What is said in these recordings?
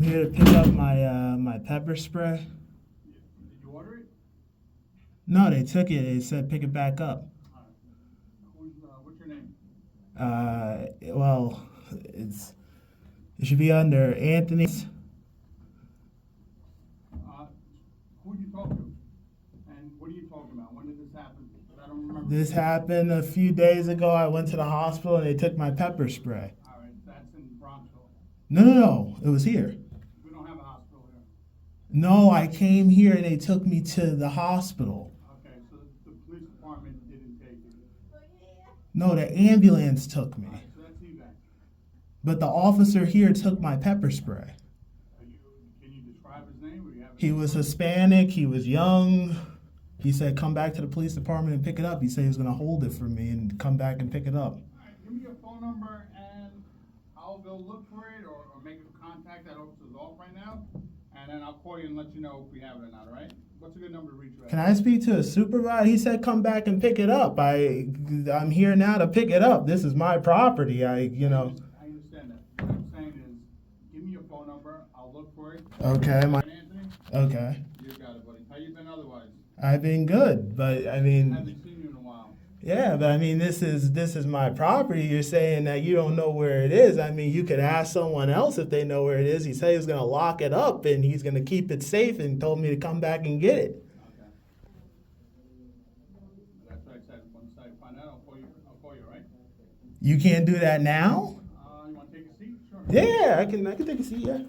here to pick up my pepper spray. Did you order it? No, they took it. They said pick it back up. What's your name? Well, it should be under Anthony's. Who did you talk to? And what are you talking about? When did this happen? I don't remember. This happened a few days ago. I went to the hospital and they took my pepper spray. All right, that's in Bronxville. No. It was here. We don't have a hospital here. No, I came here and they took me to the hospital. Okay, so the police department didn't take you. No, the ambulance took me. All right, so that's evac. But the officer here took my pepper spray. Can you describe his name? Or do you have He was Hispanic. He was young. He said, come back to the police department and pick it up. He said he was going to hold it for me and come back and pick it up. All right, give me your phone number and I'll go look for it or make a contact. That officer's off right now. And then I'll call you and let you know if we have it or not, all right? What's a good number to reach you at? Can I speak to a supervisor? He said, come back and pick it up. I'm here now to pick it up. This is my property. I understand that. What I'm saying is, give me your phone number. I'll look for it. Okay. Anthony? Okay. You got it, buddy. How you been otherwise? I've been good, but I I mean, haven't seen you in a while. yeah, but I mean, this is my property. You're saying that you don't know where it is. I mean, you could ask someone else if they know where it is. He said he was going to lock it up and he's going to keep it safe and told me to come back and get it. Okay. That's what I said. Once I find out, I'll call you, all right? You can't do that now? You want to take a seat? Sure. Yeah, I can take a seat, yeah.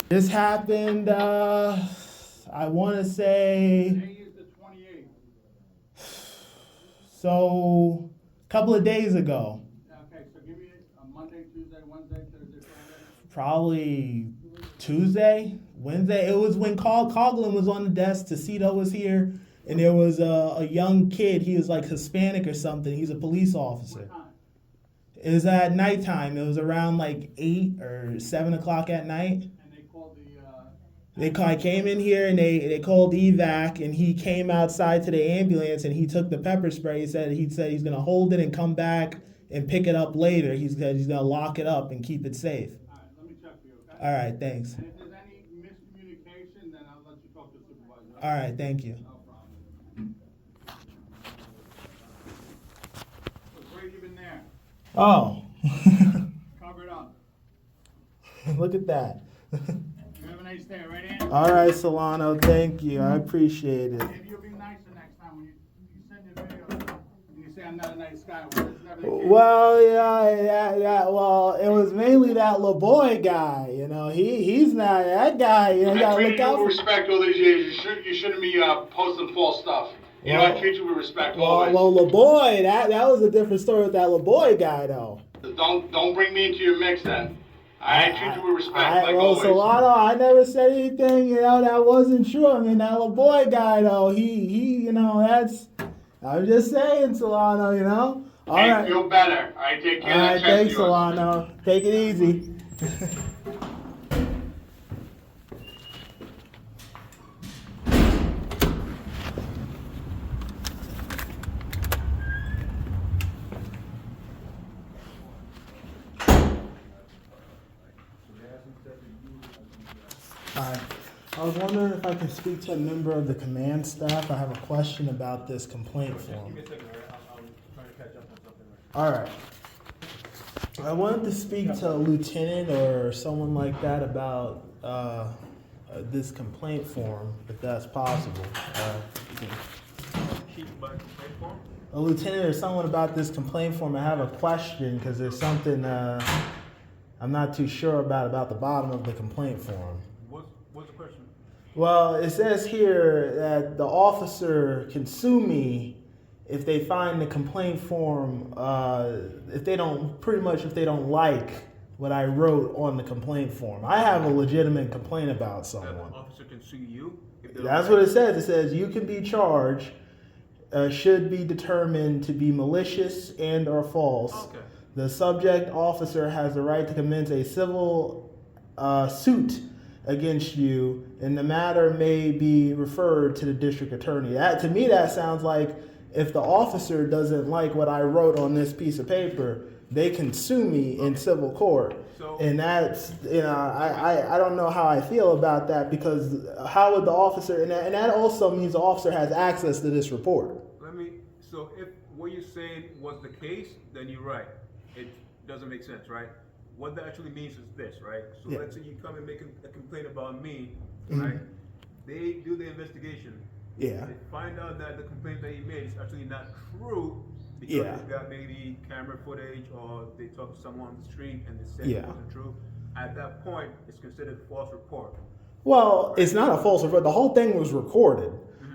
This happened, I want to say, Today is the 28th. so a couple of days ago. Okay, so give me a Monday, Tuesday, Wednesday, Thursday, Friday. Probably Tuesday, Wednesday. It was when Coughlin was on the desk, Tacito was here, and there was a young kid. He was like Hispanic or something. He's a police officer. What time? It was at nighttime. It was around like 8 or 7 o'clock at night. And they called I came in here and they called evac and he came outside to the ambulance and he took the pepper spray. He said he's gonna hold it and come back and pick it up later. He said he's gonna lock it up and keep it safe. All right, let me check for you, okay? All right, thanks. And if there's any miscommunication, then I'll let you talk to the supervisor. All right, thank you. No problem. So great you've been there. Oh, Cover it up. look at that. You have a nice day, right, Ann? All right, Solano, thank you. I appreciate it. Maybe you'll be nicer next time when you send your video and you say I'm not a nice guy. Well, that's never the case. Well, yeah. Well, it was mainly that LaBoy guy. You know, he's not that guy. You know, you I gotta treated look you out with for. respect all these years. You shouldn't be posting false stuff. You know, I treat you with respect always. Well, LaBoy, that was a different story with that LaBoy guy, though. Don't bring me into your mix then. I treat you with respect, like well, always. Solano, I never said anything, you know, that wasn't true. I mean, that LaBoy guy, though, he, you know, I'm just saying, Solano, you know. All Hey, right. feel better. All right, take care All of right, that chest of thanks, yours. Solano. Take it easy. Hi. I was wondering if I could speak to a member of the command staff. I have a question about this complaint form. All right. I wanted to speak to a lieutenant or someone like that about this complaint form, if that's possible. A lieutenant or someone about this complaint form. I have a question because there's something I'm not too sure about the bottom of the complaint form. What's the question? Well, it says here that the officer can sue me if they find the complaint form, if they don't like what I wrote on the complaint form. I have a legitimate complaint about That someone. officer can sue you? If they don't That's like what it says. It says you can be charged, should be determined to be malicious and or false. Okay. The subject officer has the right to commence a civil suit against you, and the matter may be referred to the district attorney. That, to me, that sounds like if the officer doesn't like what I wrote on this piece of paper, they can sue me in civil court. So- And that's, I don't know how I feel about that, because how would the officer, and that also means the officer has access to this report. So if what you're saying was the case, then you're right. It doesn't make sense, right? What that actually means is this, right? So Yeah. let's say you come and make a complaint about me, Mhm. right? They do the investigation. Yeah. They find out that the complaint that you made is actually not true because Yeah. you've got maybe camera footage or they talked to someone on the street and they said Yeah. it wasn't true. At that point, it's considered false report. Well, it's not a false report. The whole thing was recorded.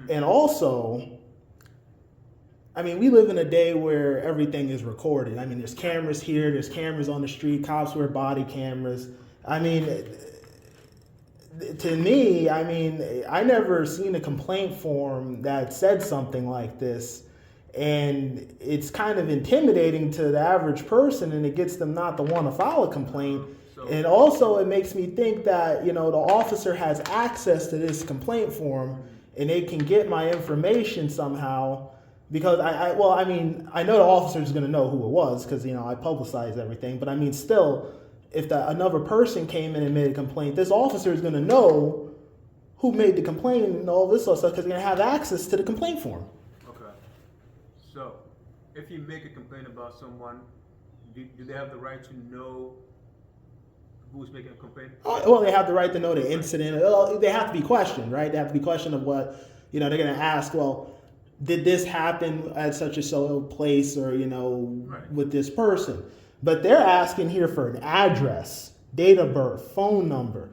And also, I mean, we live in a day where everything is recorded. I mean, there's cameras here, there's cameras on the street, cops wear body cameras. I mean, to me, I mean, I never seen a complaint form that said something like this. And it's kind of intimidating to the average person, and it gets them not to want to file a complaint. And also, it makes me think that, the officer has access to this complaint form, and they can get my information somehow. Because I know the officer is going to know who it was, because, I publicized everything. But I mean, still, if another person came in and made a complaint, this officer is going to know who made the complaint and all this sort of stuff, because they're going to have access to the complaint form. Okay. So, if you make a complaint about someone, do they have the right to know who's making a complaint? Well, they have the right to know the incident. Well, they have to be questioned, right? They have to be questioned of what, they're going to ask, well, did this happen at such and so place, or, Right. with this person? But they're asking here for an address, date of birth, phone number.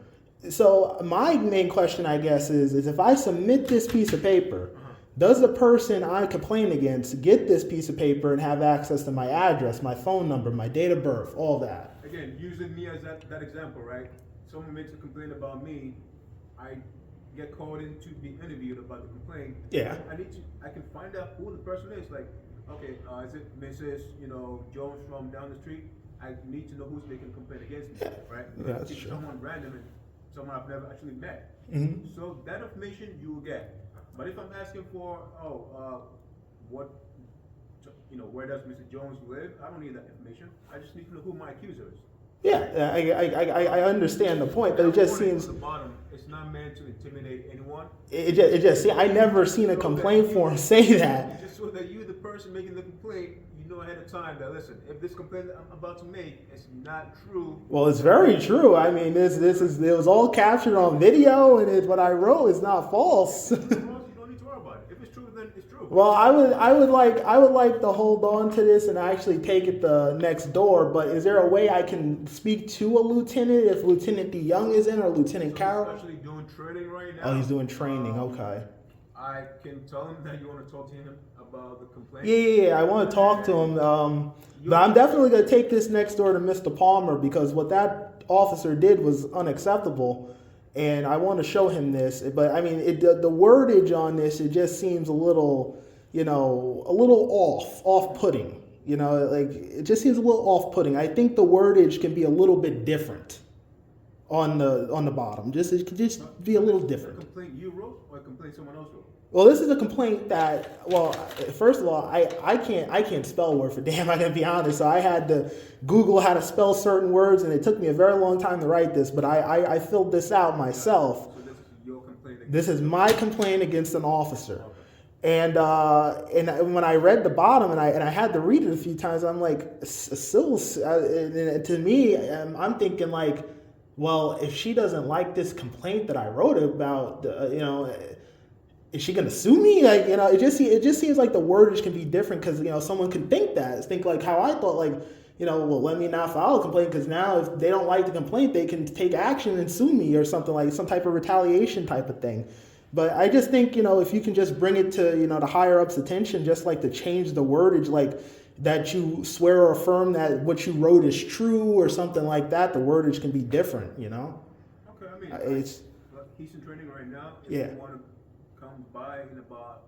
So my main question, I guess, is if I submit this piece of paper, does the person I complain against get this piece of paper and have access to my address, my phone number, my date of birth, all that? Again, using me as that example, right? Someone makes a complaint about me, I get called in to be interviewed about the complaint. Yeah. I can find out who the person is. Like, okay, is it Mrs. Jones from down the street? I need to know who's making a complaint against me, right? Yeah, that's If true. someone random and someone I've never actually met. Mhm. So that information you will get. But if I'm asking for, where does Mr. Jones live? I don't need that information. I just need to know who my accuser is. Yeah, I understand the point, but it just seems At the bottom, it's not meant to intimidate anyone. it just I never seen a complaint form say that. It's just so that you, the person making the complaint, you know ahead of time that, listen, if this complaint that I'm about to make is not true. Well, it's very true. I mean, it was all captured on video, and what I wrote is not false. You don't need to worry about it. If it's true, then it's true. Well, I would like to hold on to this and actually take it the next door. But is there a way I can speak to a lieutenant if Lieutenant DeYoung is in, or Lieutenant Carroll? He's actually doing training right now. Oh, he's doing training. Okay. I can tell him that you want to talk to him about the complaint. Yeah. I want to talk to him. But I'm definitely going to take this next door to Mr. Palmer, because what that officer did was unacceptable. And I want to show him this. But I mean, the wordage on this, it just seems a little, off-putting. It just seems a little off-putting. I think the wordage can be a little bit different on the bottom. It could just be a little different. A complaint you wrote or a complaint someone else wrote? Well, this is a complaint that, first of all, I can't spell word for damn, I'm going to be honest. So I had to Google how to spell certain words, and it took me a very long time to write this, but I filled this out myself. So this is your complaint against This is my complaint against an officer. And when I read the bottom, and I had to read it a few times, I'm like, to me, I'm thinking like, well, if she doesn't like this complaint that I wrote about, is she gonna sue me? It just seems like the wordage can be different, because someone could think like how I thought, like, well, let me not file a complaint, because now if they don't like the complaint, they can take action and sue me or something, like some type of retaliation type of thing. But I just think, if you can just bring it to, the higher up's attention, just like to change the wordage, like that you swear or affirm that what you wrote is true or something like that, the wordage can be different, Okay, I mean, he's in training right now. If Yeah. you want to come by in about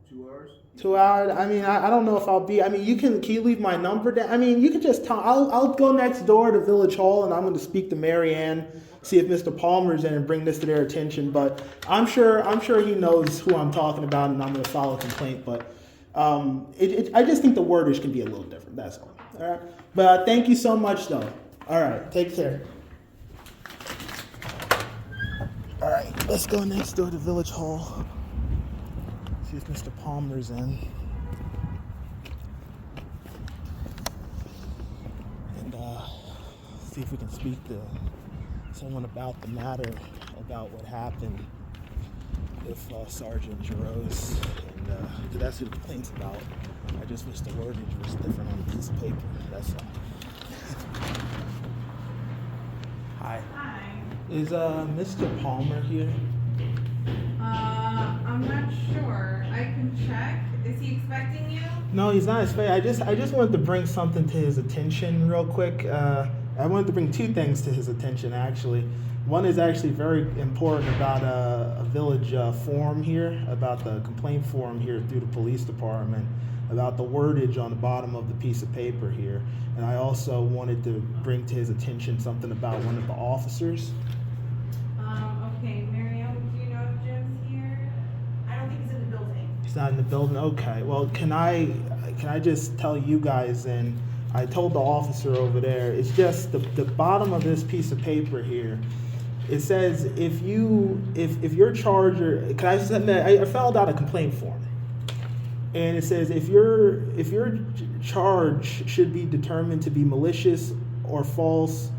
2 hours. 2 hours. I mean, I don't know if I'll be. I mean, can you leave my number down? I mean, you can just tell. I'll go next door to Village Hall, and I'm going to speak to Mary Ann, see if Mr. Palmer's in, and bring this to their attention. But I'm sure he knows who I'm talking about, and I'm going to file a complaint. But I just think the wordage can be a little different. That's all. All right. But thank you so much, though. All right. Take care. All right. Let's go next door to Village Hall. See if Mr. Palmer's in. And see if we can speak to someone about the matter, about what happened with Sergeant Jaros. And that's who the complaint's about. I just wish the wordage was different on a piece of paper. That's all. Hi. Hi. Is Mr. Palmer here? I'm not sure. I can check. Is he expecting you? No, he's not. I just wanted to bring something to his attention real quick. I wanted to bring two things to his attention, actually. One is actually very important about a village form here, about the complaint form here through the police department, about the wordage on the bottom of the piece of paper here. And I also wanted to bring to his attention something about one of the officers. Okay, Miriam, do you know if Jim's here? I don't think he's in the building. He's not in the building? Okay. Well, can I just tell you guys, and I told the officer over there, it's just the bottom of this piece of paper here. It says if your charger, I filled out a complaint form, and it says if your charge should be determined to be malicious or false,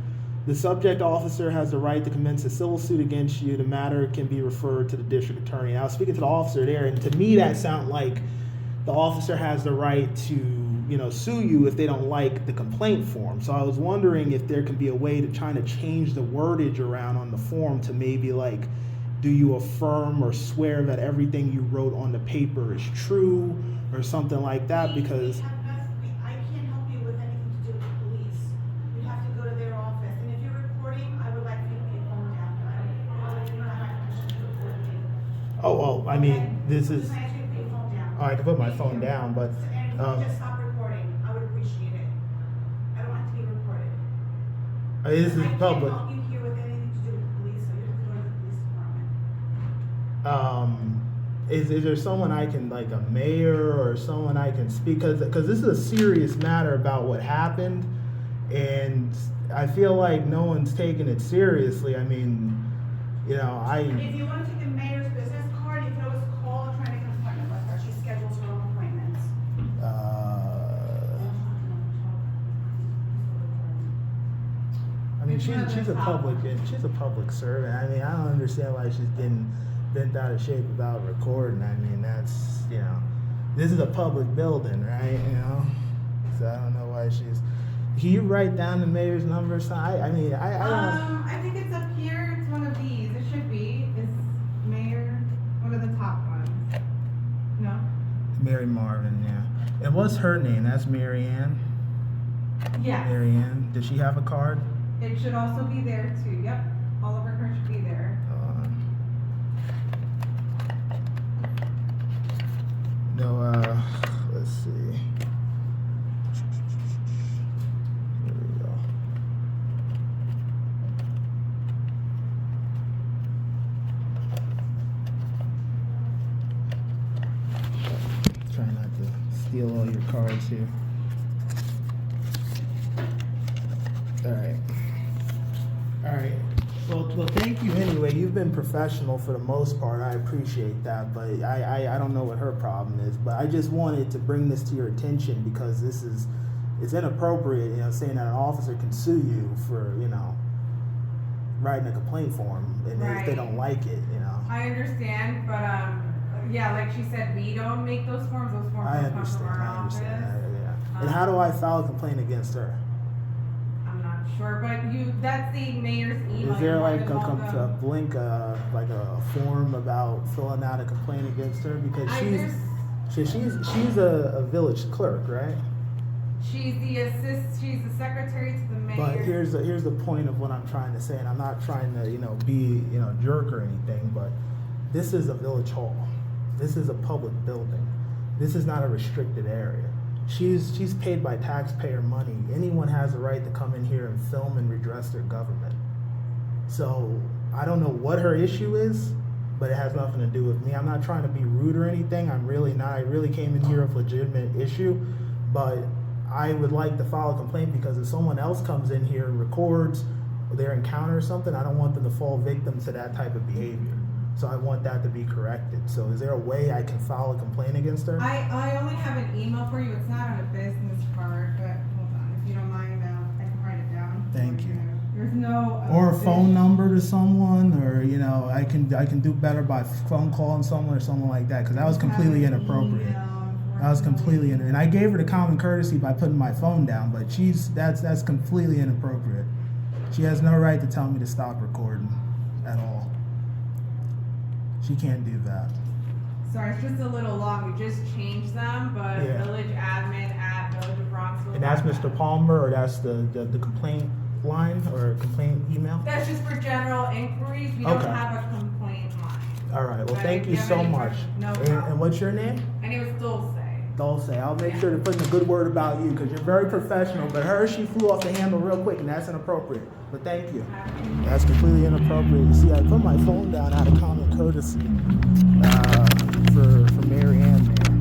the subject officer has the right to commence a civil suit against you. The matter can be referred to the district attorney. And I was speaking to the officer there, and to me that sounded like the officer has the right to, sue you if they don't like the complaint form. So I was wondering if there can be a way to try to change the wordage around on the form to maybe like, do you affirm or swear that everything you wrote on the paper is true or something like that? Because I can't help you with anything to do with the police. You have to go to their office. And if you're recording, I would like for you to put your phone down. You don't have my permission to record me. well, I mean, this is. Just ask you to put your phone down. I can put my phone down, but And if you could just stop recording, I would appreciate it. I don't want to be recorded. This is public. I can't help you here with anything to do with the police, so you have to go to the police department. Is there someone I can, like a mayor or someone I can speak, because this is a serious matter about what happened, and I feel like no one's taking it seriously. I mean, If you want to take the mayor's business card, you can always call and try to make an appointment with her. She schedules her own appointments. I mean, she's a public servant. I mean, I don't understand why she's getting bent out of shape about recording. I mean, that's, this is a public building, right? So I don't know why she's. Can you write down the mayor's number? So I don't. I think it's up here. It's one of these. It should be. It's Mayor, one of the top ones. No? Mary Marvin, yeah. And what's her name? That's Mary Ann? Yes. Mary Ann. Does she have a card? It should also be there too. Yep. All of her cards should be there. Let's see. Here we go. Try not to steal all your cards here. All right. Well, thank you anyway. You've been professional for the most part. I appreciate that, but I don't know what her problem is. But I just wanted to bring this to your attention because it's inappropriate, saying that an officer can sue you for, writing a complaint form, and if they don't like it, I understand, but yeah, like she said, we don't make those forms. Those forms I don't come from our office. understand. Yeah. And how do I file a complaint against her? I'm not sure, but that's the mayor's email. Is there You're like more than welcome. like a form about filling out a complaint against her? Because she's a village clerk, right? She's the secretary to the mayor. But here's the point of what I'm trying to say, and I'm not trying to be jerk or anything, but this is a village hall. This is a public building. This is not a restricted area. She's paid by taxpayer money. Anyone has a right to come in here and film and redress their government. So I don't know what her issue is, but it has nothing to do with me. I'm not trying to be rude or anything. I'm really not. I really came in here with a legitimate issue, but I would like to file a complaint because if someone else comes in here and records their encounter or something, I don't want them to fall victim to that type of behavior. So I want that to be corrected. So is there a way I can file a complaint against her? I only have an email for you. It's not on a business card, but hold on. If you don't mind, I can write it down. Thank you. There's no. Or a phone number to someone, or I can do better by phone calling someone or something like that, because that was completely inappropriate. That was completely and I gave her the common courtesy by putting my phone down, but that's completely inappropriate. She has no right to tell me to stop recording at all. She can't do that. Sorry, it's just a little long. We just changed them, but Yeah. villageadmin@villageofbronxville. And that's Mr. Palmer, or that's the complaint line or complaint email? That's just for general inquiries. We don't Okay. have a complaint line. All right. Well, But thank if you have so any much. questions- No And problem. what's your name? And it was Dulce. Dulce. I'll make sure to put in a good word about you because you're very professional. But she flew off the handle real quick, and that's inappropriate. But thank you. That's completely inappropriate. You see, I put my phone down out of common courtesy for Mary Ann there.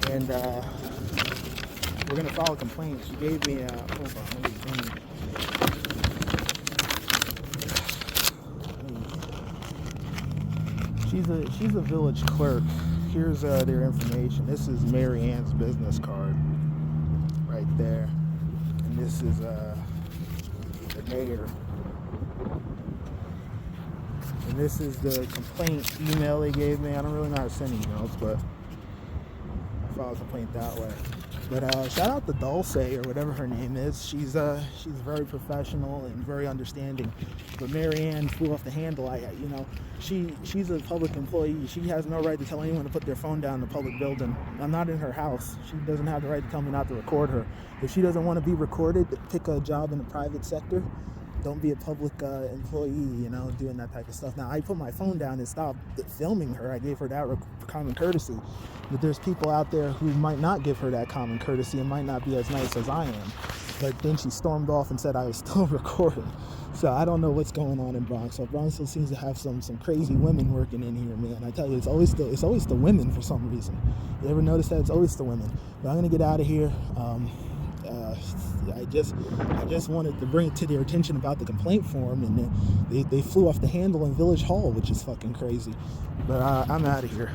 And we're going to file a complaint. She gave me a... Hold on. Let me She's a village clerk. Here's their information. This is Mary Ann's business card right there. And this is the mayor. And this is the complaint email they gave me. I don't really know how to send emails, but I filed a complaint that way. But shout out to Dulce or whatever her name is. She's very professional and very understanding. But Mary Ann flew off the handle. She's a public employee. She has no right to tell anyone to put their phone down in a public building. I'm not in her house. She doesn't have the right to tell me not to record her. If she doesn't want to be recorded, pick a job in the private sector. Don't be a public employee, doing that type of stuff. Now, I put my phone down and stopped filming her. I gave her that common courtesy. But there's people out there who might not give her that common courtesy and might not be as nice as I am. But then she stormed off and said I was still recording. So I don't know what's going on in Bronxville. Bronxville seems to have some crazy women working in here, man. I tell you, it's always the women for some reason. You ever notice that? It's always the women. But I'm gonna get out of here. I just wanted to bring it to their attention about the complaint form, and they flew off the handle in Village Hall, which is fucking crazy. But I'm out of here.